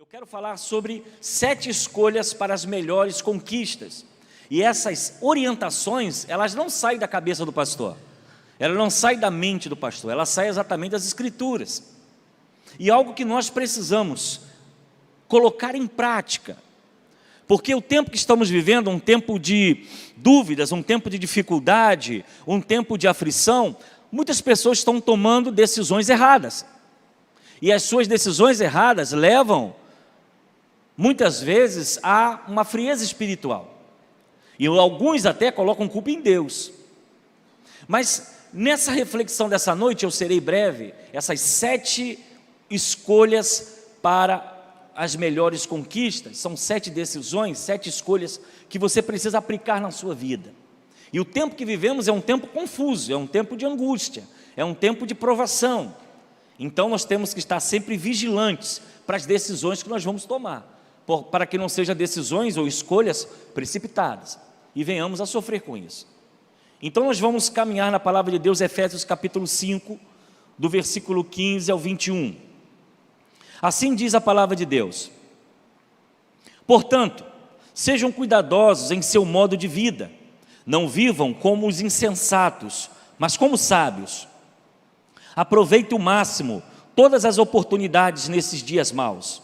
Eu quero falar sobre 7 escolhas para as melhores conquistas. E essas orientações, elas não saem da cabeça do pastor. Elas não saem da mente do pastor, elas saem exatamente das Escrituras. E algo que nós precisamos colocar em prática. Porque o tempo que estamos vivendo é um tempo de dúvidas, um tempo de dificuldade, um tempo de aflição. Muitas pessoas estão tomando decisões erradas. E as suas decisões erradas levam, muitas vezes, a uma frieza espiritual. E alguns até colocam culpa em Deus. Mas nessa reflexão dessa noite, eu serei breve, essas 7 escolhas para as melhores conquistas. São 7 decisões, 7 escolhas que você precisa aplicar na sua vida. E o tempo que vivemos é um tempo confuso, é um tempo de angústia, é um tempo de provação. Então nós temos que estar sempre vigilantes para as decisões que nós vamos tomar, para que não sejam decisões ou escolhas precipitadas e venhamos a sofrer com isso. Então nós vamos caminhar na palavra de Deus, Efésios capítulo 5, do versículo 15 ao 21. Assim diz a palavra de Deus: portanto, sejam cuidadosos em seu modo de vida, não vivam como os insensatos, mas como sábios. Aproveitem o máximo todas as oportunidades nesses dias maus.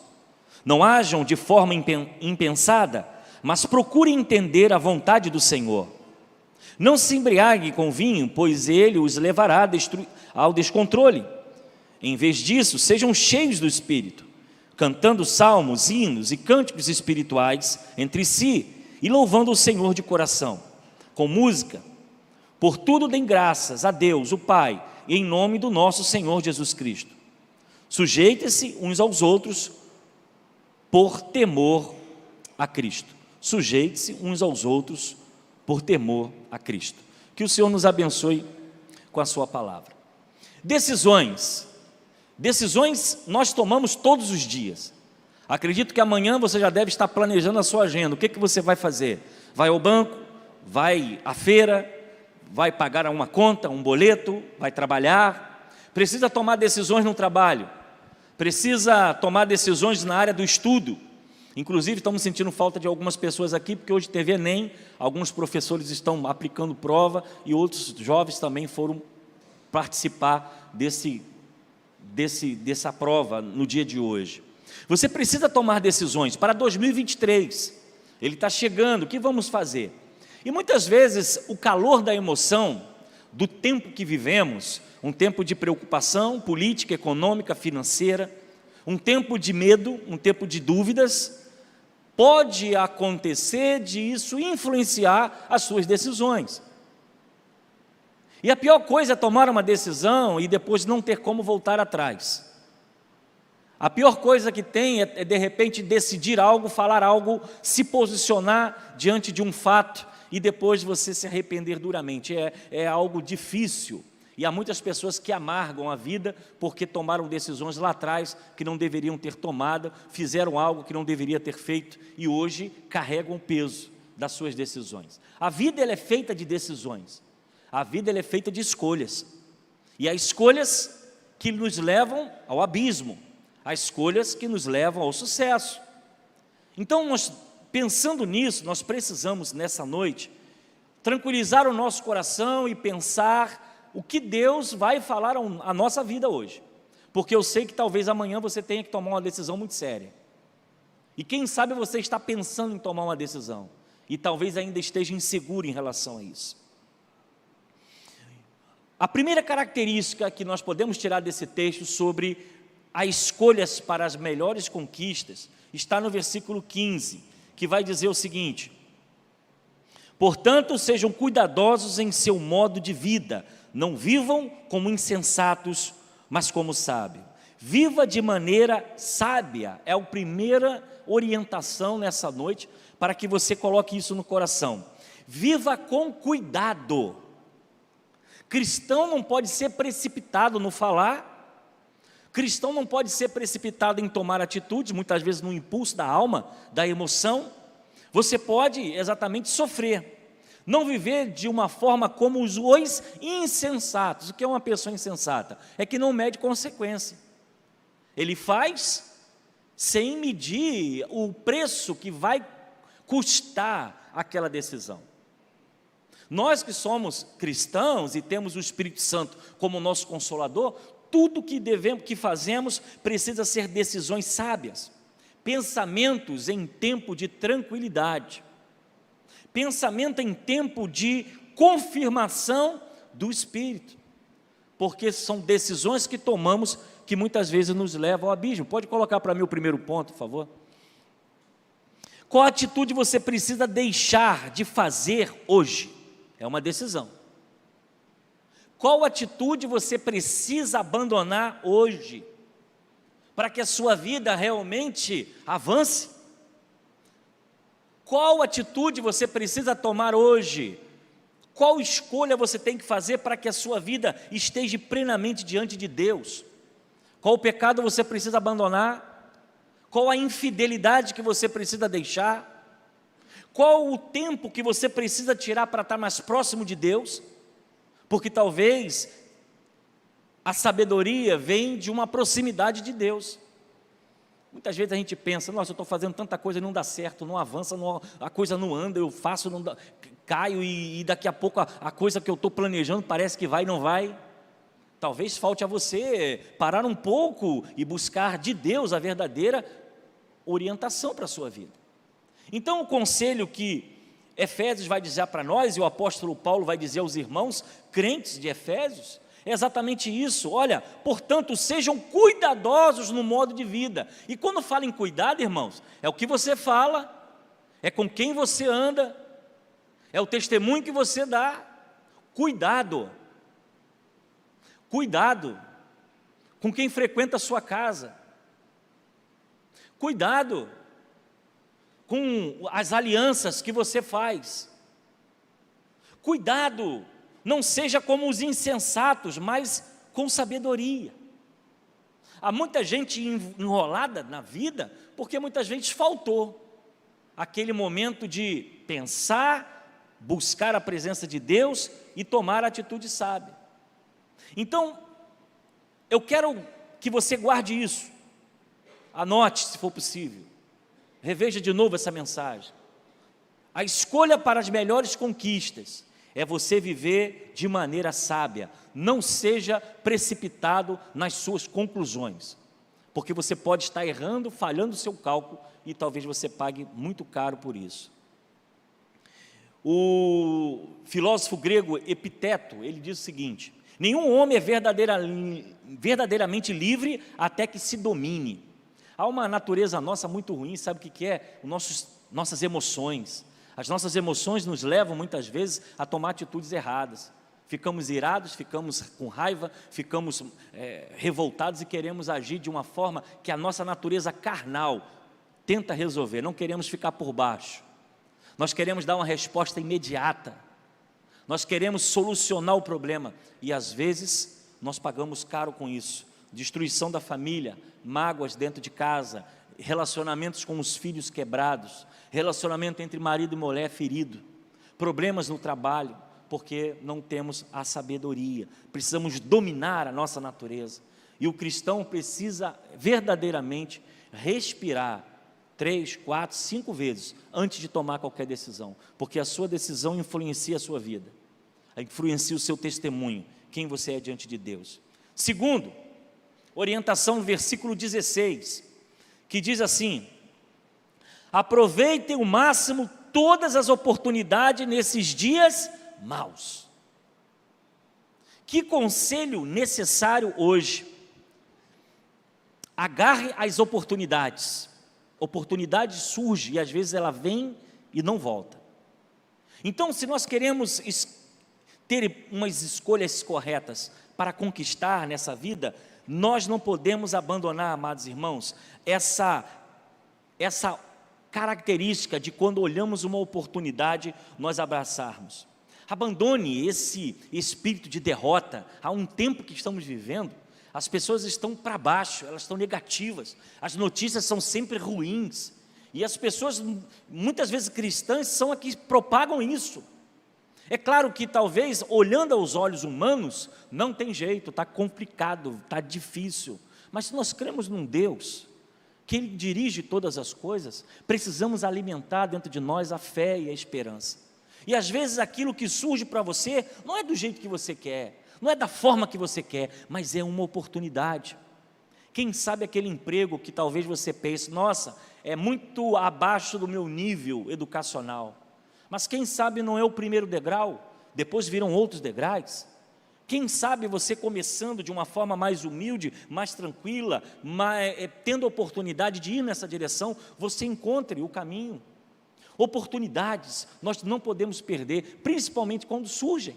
Não ajam de forma impensada, mas procurem entender a vontade do Senhor. Não se embriaguem com vinho, pois ele os levará ao descontrole. Em vez disso, sejam cheios do Espírito, cantando salmos, hinos e cânticos espirituais entre si e louvando o Senhor de coração, com música. Por tudo deem graças a Deus, o Pai, e em nome do nosso Senhor Jesus Cristo. Sujeitem-se uns aos outros por temor a Cristo. Sujeite-se uns aos outros por temor a Cristo. Que o Senhor nos abençoe com a sua palavra. Decisões nós tomamos todos os dias. Acredito que amanhã você já deve estar planejando a sua agenda. O que você vai fazer? Vai ao banco? Vai à feira? Vai pagar uma conta, um boleto? Vai trabalhar? Precisa tomar decisões no trabalho. Precisa tomar decisões na área do estudo. Inclusive, estamos sentindo falta de algumas pessoas aqui, porque hoje teve Enem, alguns professores estão aplicando prova e outros jovens também foram participar dessa prova no dia de hoje. Você precisa tomar decisões para 2023, ele está chegando, o que vamos fazer? E muitas vezes o calor da emoção, do tempo que vivemos, um tempo de preocupação política, econômica, financeira, um tempo de medo, um tempo de dúvidas, pode acontecer de isso influenciar as suas decisões. E a pior coisa é tomar uma decisão e depois não ter como voltar atrás. A pior coisa que tem é de repente decidir algo, falar algo, se posicionar diante de um fato e depois você se arrepender duramente. É algo difícil. E há muitas pessoas que amargam a vida porque tomaram decisões lá atrás que não deveriam ter tomado, fizeram algo que não deveria ter feito e hoje carregam o peso das suas decisões. A vida ela é feita de decisões, a vida ela é feita de escolhas. E há escolhas que nos levam ao abismo, há escolhas que nos levam ao sucesso. Então, pensando nisso, nós precisamos nessa noite tranquilizar o nosso coração e pensar o que Deus vai falar à nossa vida hoje, porque eu sei que talvez amanhã você tenha que tomar uma decisão muito séria, e quem sabe você está pensando em tomar uma decisão, e talvez ainda esteja inseguro em relação a isso. A primeira característica que nós podemos tirar desse texto sobre as escolhas para as melhores conquistas, está no versículo 15, que vai dizer o seguinte: portanto, sejam cuidadosos em seu modo de vida, não vivam como insensatos, mas como sábios. Viva de maneira sábia, é a primeira orientação nessa noite, para que você coloque isso no coração. Viva com cuidado. Cristão não pode ser precipitado no falar, cristão não pode ser precipitado em tomar atitudes, muitas vezes no impulso da alma, da emoção. Você pode exatamente sofrer. Não viver de uma forma como os insensatos. O que é uma pessoa insensata? É que não mede consequência. Ele faz sem medir o preço que vai custar aquela decisão. Nós que somos cristãos e temos o Espírito Santo como nosso consolador, tudo que fazemos precisa ser decisões sábias, pensamentos em tempo de tranquilidade, pensamento em tempo de confirmação do Espírito, porque são decisões que tomamos que muitas vezes nos levam ao abismo. Pode colocar para mim o primeiro ponto, por favor? Qual atitude você precisa deixar de fazer hoje? É uma decisão. Qual atitude você precisa abandonar hoje, para que a sua vida realmente avance? Qual atitude você precisa tomar hoje? Qual escolha você tem que fazer para que a sua vida esteja plenamente diante de Deus? Qual o pecado você precisa abandonar? Qual a infidelidade que você precisa deixar? Qual o tempo que você precisa tirar para estar mais próximo de Deus? Porque talvez a sabedoria vem de uma proximidade de Deus. Muitas vezes a gente pensa, nossa, eu estou fazendo tanta coisa e não dá certo, não avança, a coisa não anda, eu faço, não dá, caio e daqui a pouco a coisa que eu estou planejando parece que vai e não vai. Talvez falte a você parar um pouco e buscar de Deus a verdadeira orientação para a sua vida. Então o conselho que Efésios vai dizer para nós, e o apóstolo Paulo vai dizer aos irmãos crentes de Efésios, é exatamente isso. Olha, portanto, sejam cuidadosos no modo de vida. E quando fala em cuidado, irmãos, é o que você fala, é com quem você anda, é o testemunho que você dá. Cuidado, cuidado com quem frequenta a sua casa, cuidado com as alianças que você faz, cuidado, não seja como os insensatos, mas com sabedoria. Há muita gente enrolada na vida, porque muitas vezes faltou aquele momento de pensar, buscar a presença de Deus e tomar a atitude sábia. Então, eu quero que você guarde isso, anote se for possível, reveja de novo essa mensagem. A escolha para as melhores conquistas é você viver de maneira sábia. Não seja precipitado nas suas conclusões, porque você pode estar errando, falhando o seu cálculo e talvez você pague muito caro por isso. O filósofo grego Epiteto, ele diz o seguinte: nenhum homem é verdadeiramente livre até que se domine. Há uma natureza nossa muito ruim, sabe o que é? Nossas emoções. As nossas emoções nos levam muitas vezes a tomar atitudes erradas. Ficamos irados, ficamos com raiva, ficamos revoltados e queremos agir de uma forma que a nossa natureza carnal tenta resolver. Não queremos ficar por baixo. Nós queremos dar uma resposta imediata. Nós queremos solucionar o problema e às vezes nós pagamos caro com isso. Destruição da família, mágoas dentro de casa, relacionamentos com os filhos quebrados, relacionamento entre marido e mulher ferido, problemas no trabalho, porque não temos a sabedoria. Precisamos dominar a nossa natureza. E o cristão precisa verdadeiramente respirar 3, 4, 5 vezes antes de tomar qualquer decisão, porque a sua decisão influencia a sua vida, influencia o seu testemunho, quem você é diante de Deus. Segundo, orientação no versículo 16, que diz assim: aproveitem o máximo todas as oportunidades nesses dias maus. Que conselho necessário hoje. Agarre as oportunidades. Oportunidade surge e às vezes ela vem e não volta. Então, se nós queremos ter umas escolhas corretas para conquistar nessa vida, nós não podemos abandonar, amados irmãos, essa característica de quando olhamos uma oportunidade, nós abraçarmos. Abandone esse espírito de derrota. Há um tempo que estamos vivendo, as pessoas estão para baixo, elas estão negativas, as notícias são sempre ruins, e as pessoas, muitas vezes cristãs, são as que propagam isso. É claro que talvez, olhando aos olhos humanos, não tem jeito, está complicado, está difícil, mas se nós cremos num Deus que Ele dirige todas as coisas, precisamos alimentar dentro de nós a fé e a esperança. E às vezes aquilo que surge para você, não é do jeito que você quer, não é da forma que você quer, mas é uma oportunidade. Quem sabe aquele emprego que talvez você pense, nossa, é muito abaixo do meu nível educacional, mas quem sabe não é o primeiro degrau, depois viram outros degraus. Quem sabe você começando de uma forma mais humilde, mais tranquila, tendo a oportunidade de ir nessa direção, você encontre o caminho. Oportunidades nós não podemos perder, principalmente quando surgem.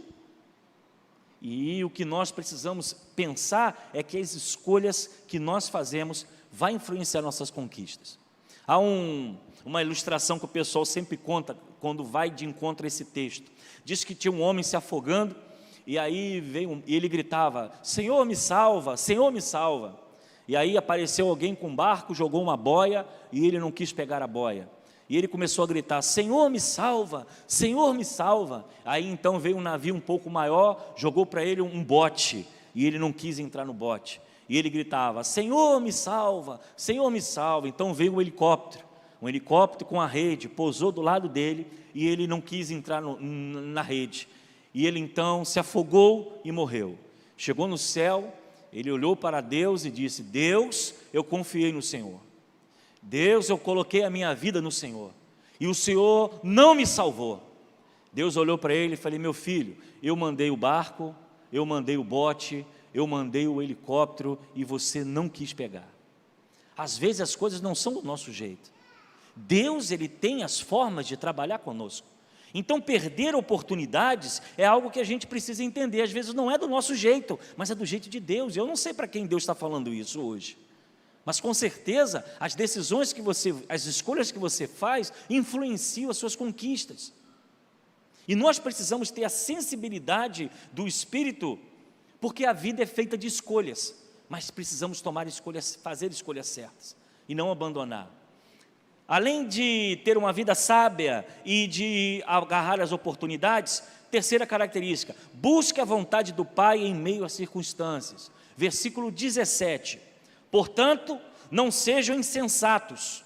E o que nós precisamos pensar é que as escolhas que nós fazemos vão influenciar nossas conquistas. Há uma ilustração que o pessoal sempre conta quando vai de encontro a esse texto. Diz que tinha um homem se afogando, e aí e ele gritava, Senhor me salva, Senhor me salva. E aí apareceu alguém com um barco, jogou uma boia, e ele não quis pegar a boia. E ele começou a gritar, Senhor me salva, Senhor me salva. Aí então veio um navio um pouco maior, jogou para ele um bote, e ele não quis entrar no bote. E ele gritava, Senhor me salva, Senhor me salva. Então veio um helicóptero com a rede, pousou do lado dele, e ele não quis entrar na rede. E ele então se afogou e morreu. Chegou no céu, ele olhou para Deus e disse, Deus, eu confiei no Senhor. Deus, eu coloquei a minha vida no Senhor, e o Senhor não me salvou. Deus olhou para ele e falou, meu filho, eu mandei o barco, eu mandei o bote, eu mandei o helicóptero, e você não quis pegar. Às vezes as coisas não são do nosso jeito. Deus, Ele tem as formas de trabalhar conosco. Então perder oportunidades é algo que a gente precisa entender. Às vezes não é do nosso jeito, mas é do jeito de Deus. Eu não sei para quem Deus está falando isso hoje, mas com certeza as decisões as escolhas que você faz influenciam as suas conquistas. E nós precisamos ter a sensibilidade do Espírito, porque a vida é feita de escolhas, mas precisamos tomar escolhas, fazer escolhas certas e não abandonar. Além de ter uma vida sábia e de agarrar as oportunidades, terceira característica, busque a vontade do Pai em meio às circunstâncias. Versículo 17, portanto, não sejam insensatos,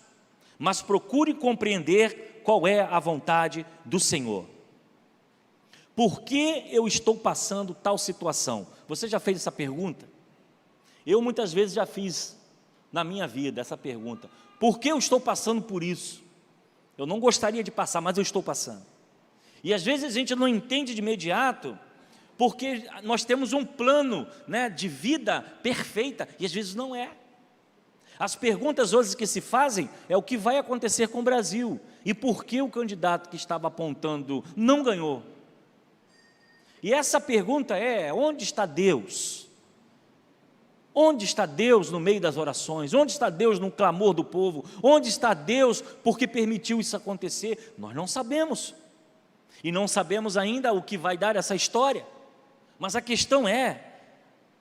mas procure compreender qual é a vontade do Senhor. Por que eu estou passando tal situação? Você já fez essa pergunta? Eu muitas vezes já fiz na minha vida essa pergunta. Por que eu estou passando por isso? Eu não gostaria de passar, mas eu estou passando. E às vezes a gente não entende de imediato, porque nós temos um plano, né, de vida perfeita, e às vezes não é. As perguntas hoje que se fazem é o que vai acontecer com o Brasil, e por que o candidato que estava apontando não ganhou. E essa pergunta é, onde está Deus? Onde está Deus no meio das orações? Onde está Deus no clamor do povo? Onde está Deus porque permitiu isso acontecer? Nós não sabemos. E não sabemos ainda o que vai dar essa história. Mas a questão é,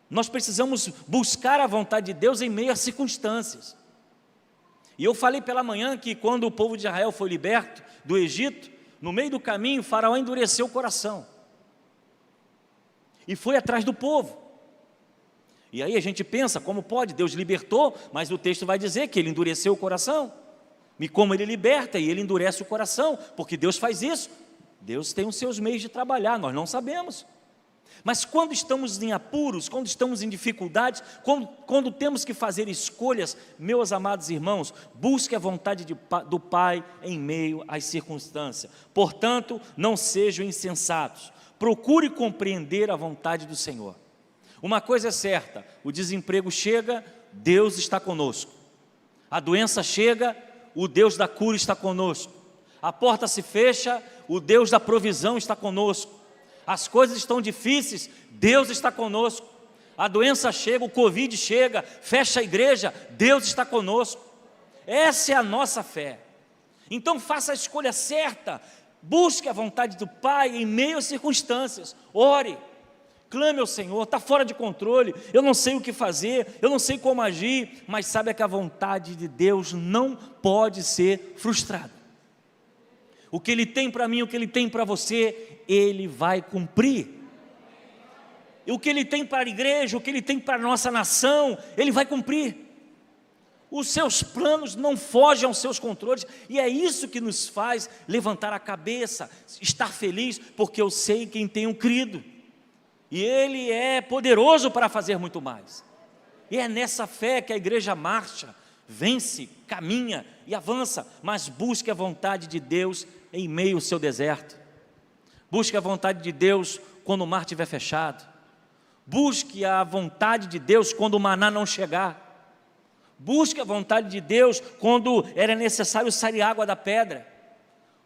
nós precisamos buscar a vontade de Deus em meio às circunstâncias. E eu falei pela manhã que quando o povo de Israel foi liberto do Egito, no meio do caminho o faraó endureceu o coração. E foi atrás do povo. E aí a gente pensa, como pode? Deus libertou, mas o texto vai dizer que ele endureceu o coração. E como ele liberta e ele endurece o coração, porque Deus faz isso. Deus tem os seus meios de trabalhar, nós não sabemos. Mas quando estamos em apuros, quando estamos em dificuldades, quando temos que fazer escolhas, meus amados irmãos, busque a vontade do Pai em meio às circunstâncias. Portanto, não sejam insensatos, procure compreender a vontade do Senhor. Uma coisa é certa, o desemprego chega, Deus está conosco. A doença chega, o Deus da cura está conosco. A porta se fecha, o Deus da provisão está conosco. As coisas estão difíceis, Deus está conosco. A doença chega, o Covid chega, fecha a igreja, Deus está conosco. Essa é a nossa fé. Então faça a escolha certa, busque a vontade do Pai em meio às circunstâncias, ore. Clame ao Senhor, está fora de controle, eu não sei o que fazer, eu não sei como agir, mas saiba que a vontade de Deus não pode ser frustrada. O que Ele tem para mim, o que Ele tem para você, Ele vai cumprir. E o que Ele tem para a igreja, o que Ele tem para a nossa nação, Ele vai cumprir. Os seus planos não fogem aos seus controles, e é isso que nos faz levantar a cabeça, estar feliz, porque eu sei quem tenho crido, e Ele é poderoso para fazer muito mais. E é nessa fé que a igreja marcha, vence, caminha e avança, mas busque a vontade de Deus em meio ao seu deserto. Busque a vontade de Deus quando o mar estiver fechado. Busque a vontade de Deus quando o maná não chegar. Busque a vontade de Deus quando era necessário sair água da pedra.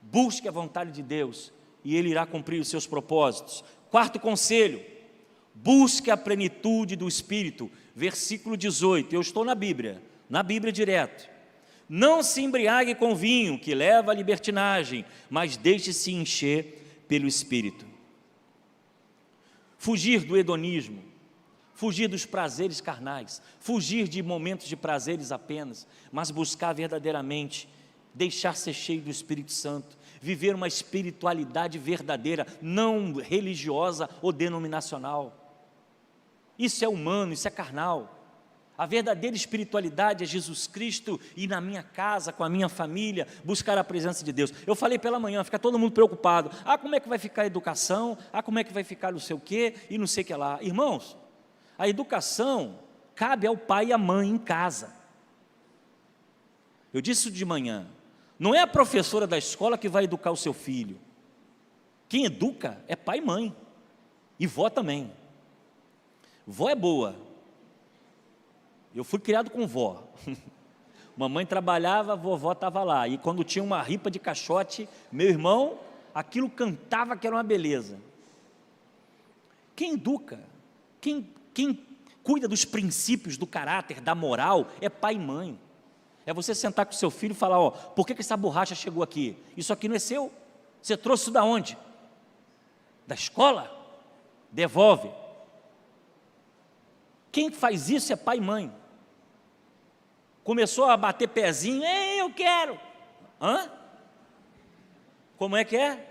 Busque a vontade de Deus e Ele irá cumprir os seus propósitos. Quarto conselho, busque a plenitude do Espírito. Versículo 18, eu estou na Bíblia direto. Não se embriague com vinho, que leva à libertinagem, mas deixe-se encher pelo Espírito. Fugir do hedonismo, fugir dos prazeres carnais, fugir de momentos de prazeres apenas, mas buscar verdadeiramente, deixar ser cheio do Espírito Santo, viver uma espiritualidade verdadeira, não religiosa ou denominacional. Isso é humano, isso é carnal. A verdadeira espiritualidade é Jesus Cristo ir na minha casa, com a minha família, buscar a presença de Deus. Eu falei pela manhã, fica todo mundo preocupado. Como é que vai ficar a educação? Como é que vai ficar não sei o quê e não sei o que lá. Irmãos, a educação cabe ao pai e à mãe em casa. Eu disse isso de manhã. Não é a professora da escola que vai educar o seu filho. Quem educa é pai e mãe. E vó também. Vó é boa. Eu fui criado com vó. Mamãe trabalhava, vovó estava lá. E quando tinha uma ripa de caixote, meu irmão, aquilo cantava que era uma beleza. Quem educa, quem cuida dos princípios, do caráter, da moral, é pai e mãe. É você sentar com seu filho e falar, por que essa borracha chegou aqui? Isso aqui não é seu? Você trouxe isso da onde? Da escola? Devolve. Quem faz isso é pai e mãe. Começou a bater pezinho, eu quero. Como é que é?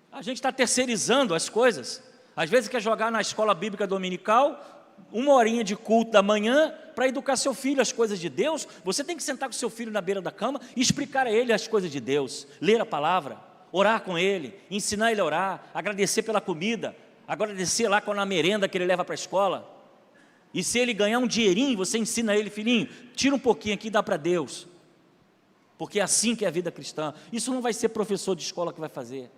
A gente está terceirizando as coisas. Às vezes quer jogar na escola bíblica dominical, 1 horinha de culto da manhã, para educar seu filho as coisas de Deus. Você tem que sentar com seu filho na beira da cama e explicar a ele as coisas de Deus, ler a palavra, orar com ele, ensinar ele a orar, agradecer pela comida, agradecer lá na merenda que ele leva para a escola. E se ele ganhar um dinheirinho, você ensina ele, filhinho, tira um pouquinho aqui e dá para Deus, porque é assim que é a vida cristã. Isso não vai ser professor de escola que vai fazer.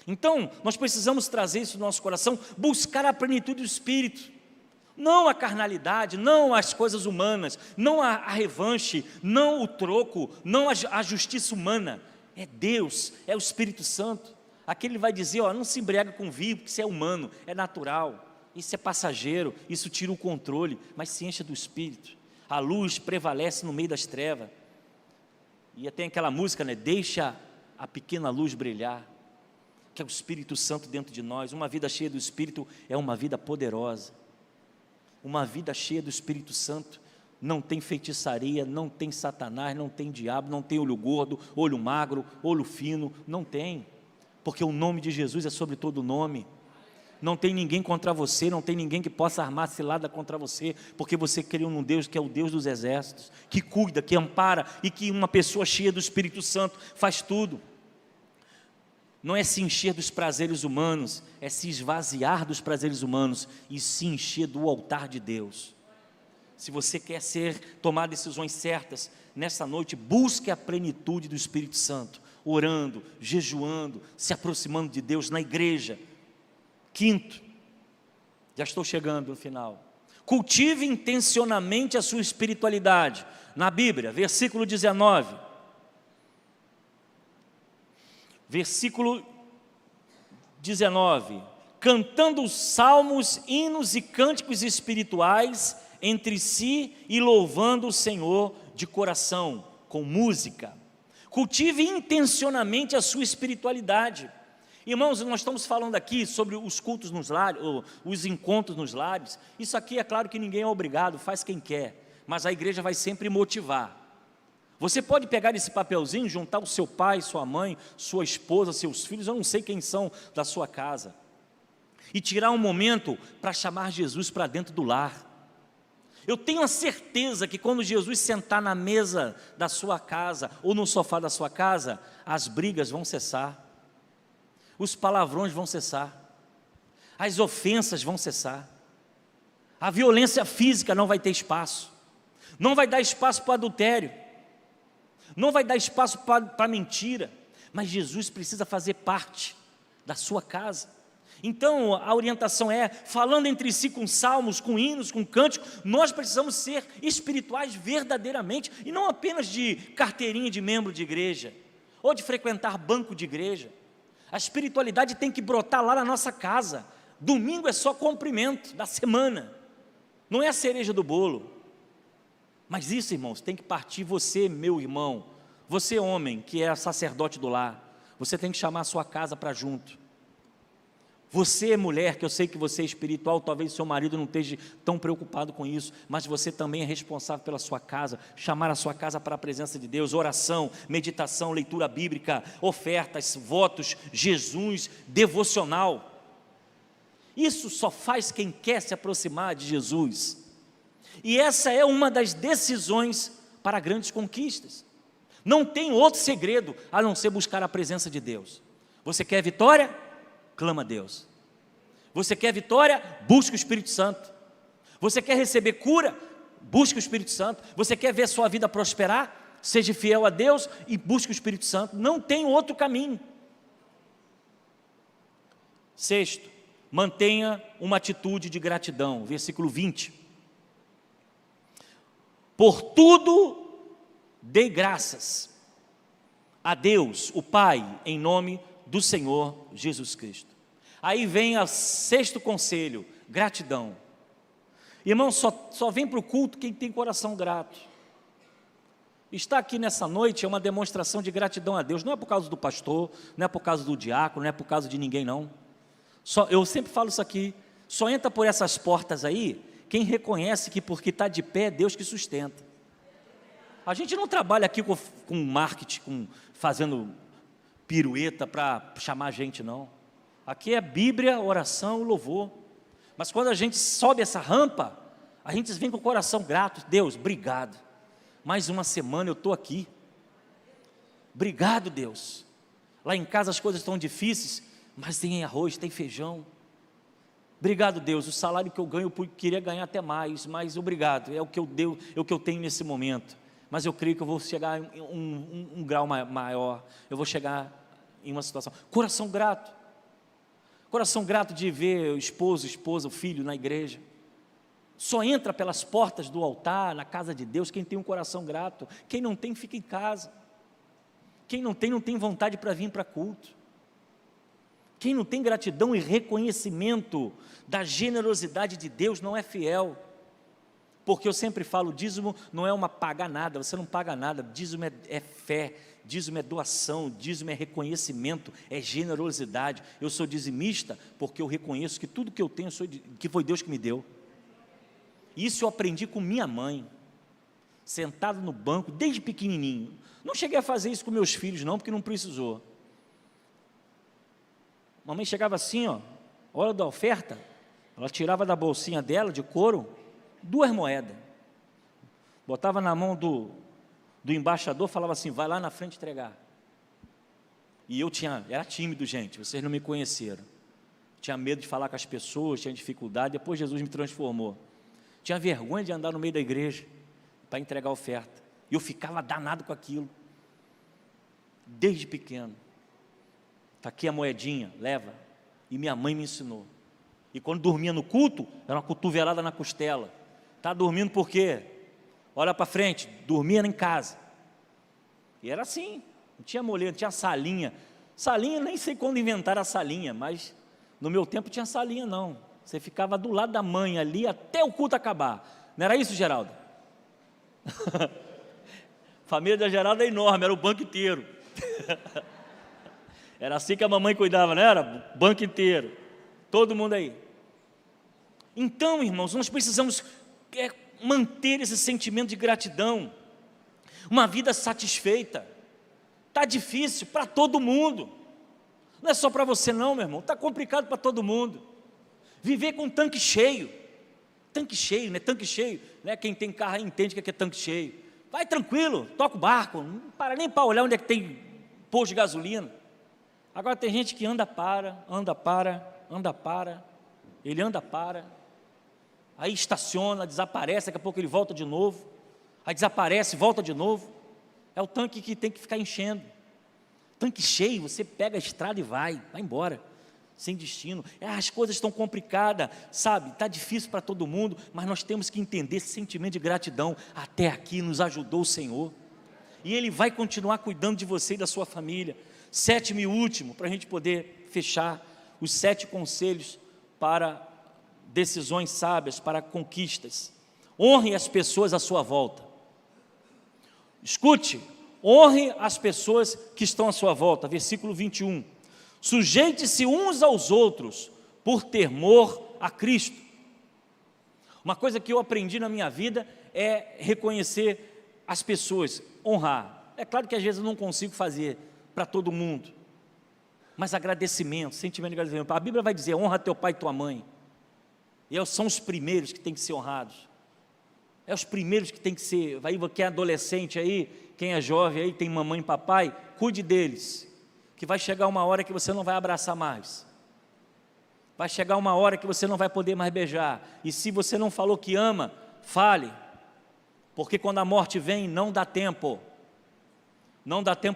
Então, nós precisamos trazer isso no nosso coração, buscar a plenitude do Espírito, não a carnalidade, não as coisas humanas, não a revanche, não o troco, não a justiça humana. É Deus, é o Espírito Santo. Aqui ele vai dizer, não se embriaga com vinho, porque isso é humano, é natural, isso é passageiro, isso tira o controle, mas se encha do Espírito. A luz prevalece no meio das trevas. E tem aquela música, deixa a pequena luz brilhar, que é o Espírito Santo dentro de nós. Uma vida cheia do Espírito é uma vida poderosa. Uma vida cheia do Espírito Santo não tem feitiçaria, não tem Satanás, não tem diabo, não tem olho gordo, olho magro, olho fino, não tem, porque o nome de Jesus é sobre todo nome. Não tem ninguém contra você, não tem ninguém que possa armar cilada contra você, porque você crê num Deus que é o Deus dos exércitos, que cuida, que ampara, e que uma pessoa cheia do Espírito Santo faz tudo. Não é se encher dos prazeres humanos, é se esvaziar dos prazeres humanos e se encher do altar de Deus. Se você quer tomar decisões certas, nessa noite, busque a plenitude do Espírito Santo, orando, jejuando, se aproximando de Deus na igreja. Quinto, já estou chegando no final, cultive intencionalmente a sua espiritualidade. Na Bíblia, versículo 19, cantando salmos, hinos e cânticos espirituais entre si e louvando o Senhor de coração, com música. Cultive intencionalmente a sua espiritualidade. Irmãos, nós estamos falando aqui sobre os cultos nos lares, os encontros nos lares. Isso aqui é claro que ninguém é obrigado, faz quem quer, mas a igreja vai sempre motivar. Você pode pegar esse papelzinho, juntar o seu pai, sua mãe, sua esposa, seus filhos, eu não sei quem são da sua casa, e tirar um momento para chamar Jesus para dentro do lar. Eu tenho a certeza que quando Jesus sentar na mesa da sua casa, ou no sofá da sua casa, as brigas vão cessar, os palavrões vão cessar, as ofensas vão cessar, a violência física não vai ter espaço, não vai dar espaço para adultério, não vai dar espaço para mentira, mas Jesus precisa fazer parte da sua casa. Então a orientação é, falando entre si com salmos, com hinos, com cânticos, nós precisamos ser espirituais verdadeiramente, e não apenas de carteirinha de membro de igreja, ou de frequentar banco de igreja. A espiritualidade tem que brotar lá na nossa casa. Domingo é só cumprimento da semana, não é a cereja do bolo. Mas isso, irmãos, tem que partir você, meu irmão, você homem, que é sacerdote do lar, você tem que chamar a sua casa para junto. Você, mulher, que eu sei que você é espiritual, talvez seu marido não esteja tão preocupado com isso, mas você também é responsável pela sua casa, chamar a sua casa para a presença de Deus, oração, meditação, leitura bíblica, ofertas, votos, Jesus, devocional. Isso só faz quem quer se aproximar de Jesus. E essa é uma das decisões para grandes conquistas. Não tem outro segredo a não ser buscar a presença de Deus. Você quer vitória? Clama a Deus. Você quer vitória? Busque o Espírito Santo. Você quer receber cura? Busque o Espírito Santo. Você quer ver sua vida prosperar? Seja fiel a Deus e busque o Espírito Santo. Não tem outro caminho. Sexto, mantenha uma atitude de gratidão. Versículo 20. Por tudo dei graças a Deus, o Pai, em nome do Senhor Jesus Cristo. Aí vem o sexto conselho, gratidão. Irmão, só vem para o culto quem tem coração grato. Estar aqui nessa noite é uma demonstração de gratidão a Deus, não é por causa do pastor, não é por causa do diácono, não é por causa de ninguém não. Eu sempre falo isso aqui, só entra por essas portas aí, quem reconhece que porque está de pé é Deus que sustenta. A gente não trabalha aqui com marketing, fazendo pirueta para chamar a gente não. Aqui é Bíblia, oração e louvor. Mas quando a gente sobe essa rampa, a gente vem com o coração grato. Deus, obrigado. Mais uma semana eu estou aqui. Obrigado, Deus. Lá em casa as coisas estão difíceis, mas tem arroz, tem feijão. Obrigado, Deus. O salário que eu ganho, eu queria ganhar até mais, mas obrigado. É o que eu tenho nesse momento. Mas eu creio que eu vou chegar em um grau maior. Eu vou chegar em uma situação. Coração grato. Coração grato de ver o esposo, esposa, o filho na igreja. Só entra pelas portas do altar, na casa de Deus, quem tem um coração grato. Quem não tem, fica em casa. Quem não tem vontade para vir para culto. Quem não tem gratidão e reconhecimento da generosidade de Deus não é fiel. Porque eu sempre falo, dízimo não é uma pagar nada, você não paga nada, dízimo é fé, dízimo é doação, dízimo é reconhecimento, é generosidade. Eu sou dizimista porque eu reconheço que tudo que eu tenho, que foi Deus que me deu. Isso eu aprendi com minha mãe, sentado no banco, desde pequenininho. Não cheguei a fazer isso com meus filhos não, porque não precisou. Mamãe chegava assim, hora da oferta, ela tirava da bolsinha dela, de couro, 2 moedas, botava na mão do embaixador, falava assim, vai lá na frente entregar. E eu era tímido, gente, vocês não me conheceram, tinha medo de falar com as pessoas, tinha dificuldade, depois Jesus me transformou, tinha vergonha de andar no meio da igreja, para entregar a oferta, e eu ficava danado com aquilo, desde pequeno. Está aqui a moedinha, leva, e minha mãe me ensinou, e quando dormia no culto, era uma cotovelada na costela. Está dormindo por quê? Olha para frente, dormia em casa. E era assim, não tinha moleta, não tinha salinha. Salinha, nem sei quando inventaram a salinha, mas no meu tempo tinha salinha não. Você ficava do lado da mãe ali até o culto acabar. Não era isso, Geraldo? Família da Geraldo é enorme, era o banco inteiro. Era assim que a mamãe cuidava, não era? O banco inteiro, todo mundo aí. Então, irmãos, nós precisamos manter esse sentimento de gratidão, uma vida satisfeita. Está difícil para todo mundo, não é só para você não, meu irmão, está complicado para todo mundo. Viver com um tanque cheio, Tanque cheio, né? Tanque cheio, né? Quem tem carro aí entende o que é tanque cheio. Vai tranquilo, toca o barco, não para nem para olhar onde é que tem posto de gasolina. Agora tem gente que anda para, ele anda para, aí estaciona, desaparece, daqui a pouco ele volta de novo, aí desaparece, volta de novo. É o tanque que tem que ficar enchendo. Tanque cheio, você pega a estrada e vai embora, sem destino. As coisas estão complicadas, sabe, está difícil para todo mundo, mas nós temos que entender esse sentimento de gratidão. Até aqui nos ajudou o Senhor, e Ele vai continuar cuidando de você e da sua família. Sétimo e último, para a gente poder fechar, os 7 conselhos para decisões sábias, para conquistas. Honre as pessoas à sua volta. Escute, honre as pessoas que estão à sua volta. Versículo 21. Sujeite-se uns aos outros por temor a Cristo. Uma coisa que eu aprendi na minha vida é reconhecer as pessoas, honrar. É claro que às vezes eu não consigo fazer para todo mundo, mas agradecimento, sentimento de agradecimento. A Bíblia vai dizer: honra teu pai e tua mãe. E são os primeiros que têm que ser honrados. É os primeiros que tem que ser. Vai, quem é adolescente aí, quem é jovem aí, tem mamãe e papai, cuide deles, que vai chegar uma hora que você não vai abraçar mais, vai chegar uma hora que você não vai poder mais beijar, e se você não falou que ama, fale, porque quando a morte vem, não dá tempo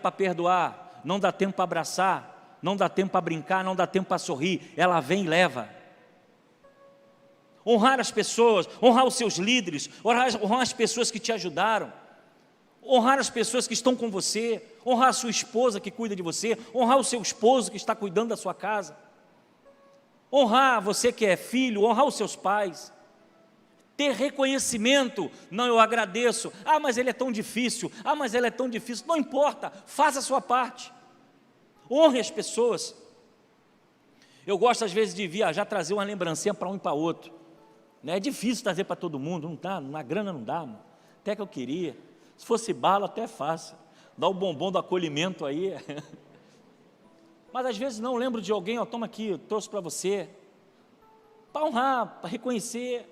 para perdoar, não dá tempo para abraçar, não dá tempo para brincar, não dá tempo para sorrir, ela vem e leva. Honrar as pessoas, honrar os seus líderes, honrar as pessoas que te ajudaram, honrar as pessoas que estão com você, honrar a sua esposa que cuida de você, honrar o seu esposo que está cuidando da sua casa, honrar você que é filho, honrar os seus pais, ter reconhecimento. Não, eu agradeço, mas ele é tão difícil, mas ela é tão difícil, não importa, faça a sua parte, honre as pessoas. Eu gosto às vezes de viajar, trazer uma lembrancinha para um e para outro, né? É difícil trazer para todo mundo, não dá, na grana não dá, mano. Até que eu queria, se fosse bala até é fácil, dá o bombom do acolhimento aí, mas às vezes não, lembro de alguém, toma aqui, eu trouxe para você, para honrar, para reconhecer,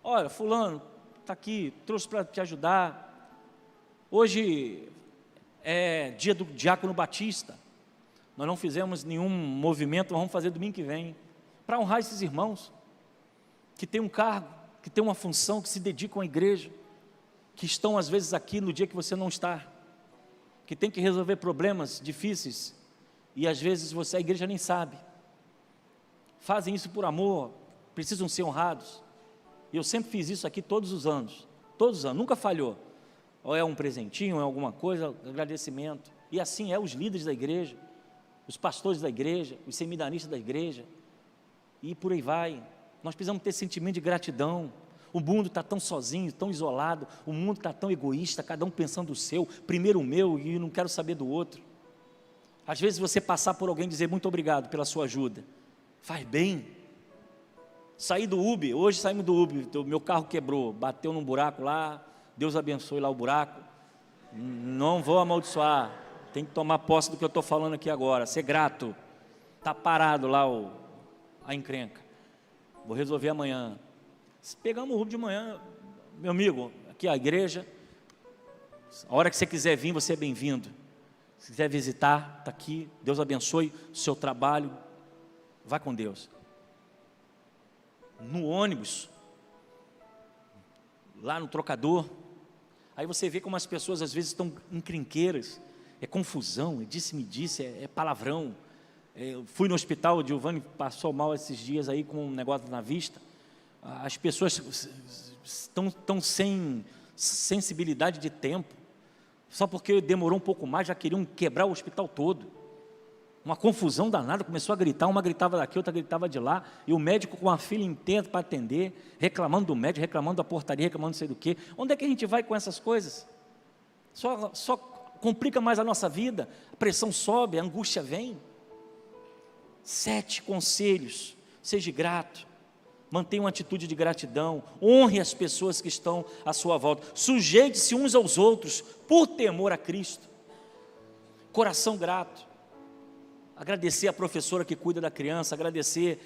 olha, fulano, está aqui, trouxe para te ajudar. Hoje é dia do Diácono Batista, nós não fizemos nenhum movimento, mas vamos fazer domingo que vem, para honrar esses irmãos, que têm um cargo, que têm uma função, que se dedicam à igreja, que estão às vezes aqui no dia que você não está, que tem que resolver problemas difíceis, e às vezes a igreja nem sabe, fazem isso por amor, precisam ser honrados. E eu sempre fiz isso aqui todos os anos, nunca falhou, ou é um presentinho, ou é alguma coisa, agradecimento, e assim é os líderes da igreja, os pastores da igreja, os seminaristas da igreja, e por aí vai. Nós precisamos ter sentimento de gratidão. O mundo está tão sozinho, tão isolado, o mundo está tão egoísta, cada um pensando o seu, primeiro o meu, e não quero saber do outro. Às vezes você passar por alguém e dizer muito obrigado pela sua ajuda, faz bem. Saí do Uber, hoje saímos do Uber, meu carro quebrou, bateu num buraco lá, Deus abençoe lá o buraco, não vou amaldiçoar, tem que tomar posse do que eu estou falando aqui agora, ser grato. Está parado lá a encrenca, vou resolver amanhã. Pegamos o Uber de manhã, meu amigo, aqui a igreja, a hora que você quiser vir, você é bem-vindo. Se quiser visitar, está aqui, Deus abençoe o seu trabalho, vá com Deus. No ônibus, lá no trocador, aí você vê como as pessoas às vezes estão encrenqueiras, é confusão, é disse-me disse, é palavrão. Eu fui no hospital, o Giovanni passou mal esses dias aí com um negócio na vista, as pessoas estão sem sensibilidade de tempo, só porque demorou um pouco mais, já queriam quebrar o hospital todo, uma confusão danada, começou a gritar, uma gritava daqui, outra gritava de lá, e o médico com a fila inteira para atender, reclamando do médico, reclamando da portaria, reclamando não sei do quê. Onde é que a gente vai com essas coisas? Só complica mais a nossa vida, a pressão sobe, a angústia vem. 7 conselhos: seja grato, mantenha uma atitude de gratidão, honre as pessoas que estão à sua volta, sujeite-se uns aos outros por temor a Cristo, coração grato, agradecer a professora que cuida da criança, agradecer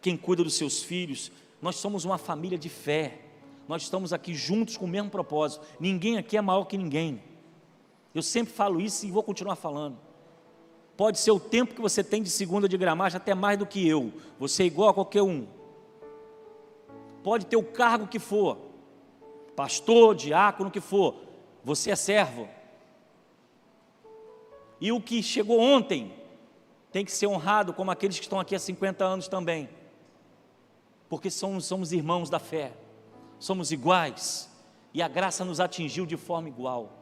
quem cuida dos seus filhos, Nós somos uma família de fé. Nós estamos aqui juntos com o mesmo propósito. Ninguém aqui é maior que ninguém. Eu sempre falo isso e vou continuar falando. Pode ser o tempo que você tem de segunda de Gramacho, até mais do que eu. Você é igual a qualquer um. Pode ter o cargo que for, pastor, diácono, o que for. Você é servo. E o que chegou ontem tem que ser honrado, como aqueles que estão aqui há 50 anos também. Porque somos irmãos da fé. Somos iguais. E a graça nos atingiu de forma igual.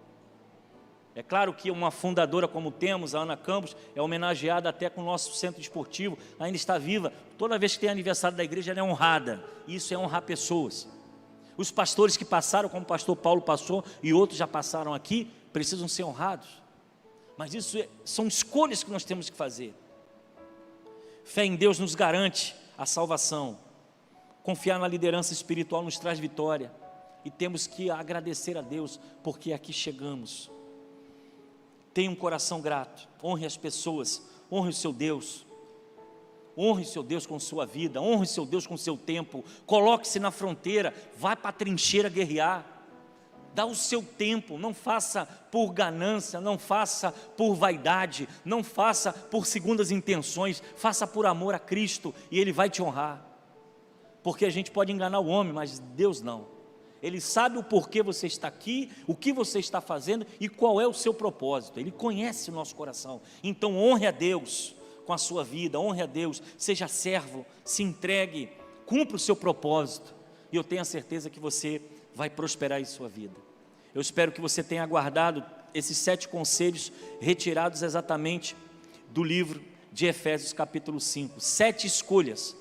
É claro que uma fundadora como temos, a Ana Campos, é homenageada até com o nosso centro esportivo, ainda está viva. Toda vez que tem aniversário da igreja, ela é honrada. E isso é honrar pessoas. Os pastores que passaram, como o pastor Paulo passou, e outros já passaram aqui, precisam ser honrados. Mas isso são escolhas que nós temos que fazer. Fé em Deus nos garante a salvação. Confiar na liderança espiritual nos traz vitória. E temos que agradecer a Deus, porque aqui chegamos. Tenha um coração grato, honre as pessoas, honre o seu Deus. Honre o seu Deus com sua vida, honre o seu Deus com seu tempo. Coloque-se na fronteira, vai para a trincheira guerrear. Dá o seu tempo, não faça por ganância, não faça por vaidade, não faça por segundas intenções, faça por amor a Cristo e Ele vai te honrar. Porque a gente pode enganar o homem, mas Deus não. Ele sabe o porquê você está aqui, o que você está fazendo e qual é o seu propósito. Ele conhece o nosso coração. Então honre a Deus com a sua vida, honre a Deus, seja servo, se entregue, cumpra o seu propósito. E eu tenho a certeza que você vai prosperar em sua vida. Eu espero que você tenha guardado esses 7 conselhos retirados exatamente do livro de Efésios capítulo 5. 7 escolhas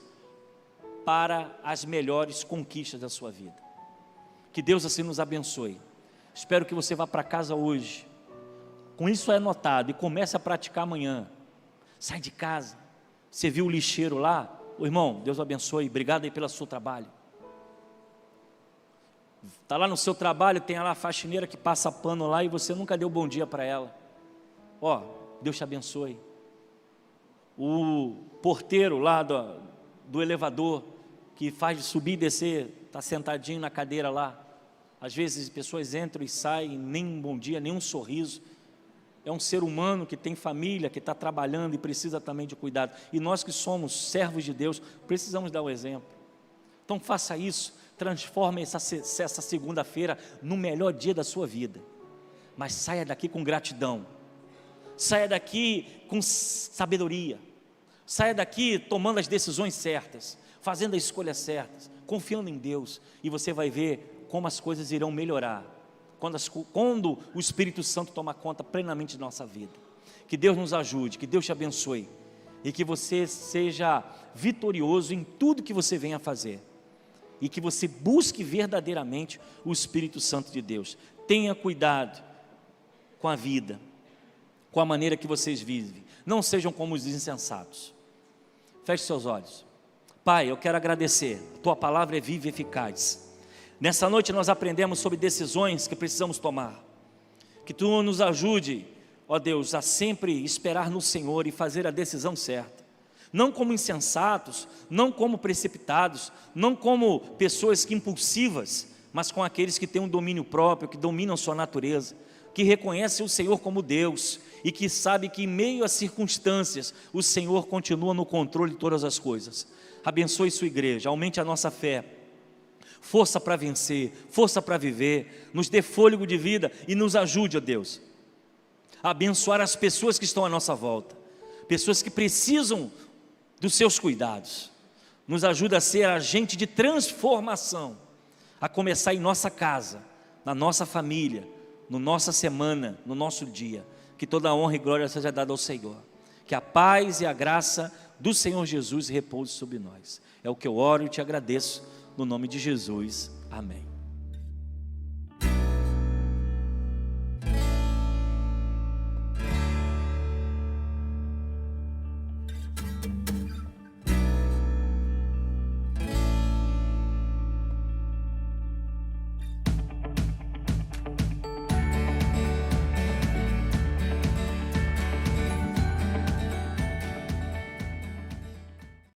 para as melhores conquistas da sua vida. Que Deus assim nos abençoe. Espero que você vá para casa hoje com isso anotado e comece a praticar amanhã. Sai de casa, você viu o lixeiro lá? Ô irmão, Deus o abençoe, obrigado aí pelo seu trabalho. Está lá no seu trabalho, tem lá a faxineira que passa pano lá e você nunca deu bom dia para ela. Ó, Deus te abençoe. O porteiro lá do elevador, que faz de subir e descer, está sentadinho na cadeira lá. Às vezes pessoas entram e saem, nem um bom dia, nem um sorriso. É um ser humano que tem família, que está trabalhando e precisa também de cuidado. E nós que somos servos de Deus, precisamos dar o exemplo. Então faça isso, transforme essa segunda-feira no melhor dia da sua vida. Mas saia daqui com gratidão. Saia daqui com sabedoria. Saia daqui tomando as decisões certas, fazendo as escolhas certas, confiando em Deus. E você vai ver como as coisas irão melhorar, quando o Espírito Santo toma conta plenamente de nossa vida. Que Deus nos ajude, que Deus te abençoe, e que você seja vitorioso em tudo que você venha fazer, e que você busque verdadeiramente o Espírito Santo de Deus. Tenha cuidado com a vida, com a maneira que vocês vivem, não sejam como os insensatos. Feche seus olhos. Pai, eu quero agradecer, a Tua palavra é viva e eficaz. Nessa noite nós aprendemos sobre decisões que precisamos tomar. Que Tu nos ajude, ó Deus, a sempre esperar no Senhor e fazer a decisão certa. Não como insensatos, não como precipitados, não como pessoas impulsivas, mas com aqueles que têm um domínio próprio, que dominam sua natureza, que reconhecem o Senhor como Deus e que sabem que em meio às circunstâncias o Senhor continua no controle de todas as coisas. Abençoe sua igreja, aumente a nossa fé, força para vencer, força para viver, nos dê fôlego de vida e nos ajude, ó Deus, a abençoar as pessoas que estão à nossa volta, pessoas que precisam dos seus cuidados. Nos ajuda a ser agente de transformação, a começar em nossa casa, na nossa família, na nossa semana, no nosso dia. Que toda a honra e glória seja dada ao Senhor, que a paz e a graça do Senhor Jesus repouse sobre nós. É o que eu oro e te agradeço, no nome de Jesus, amém.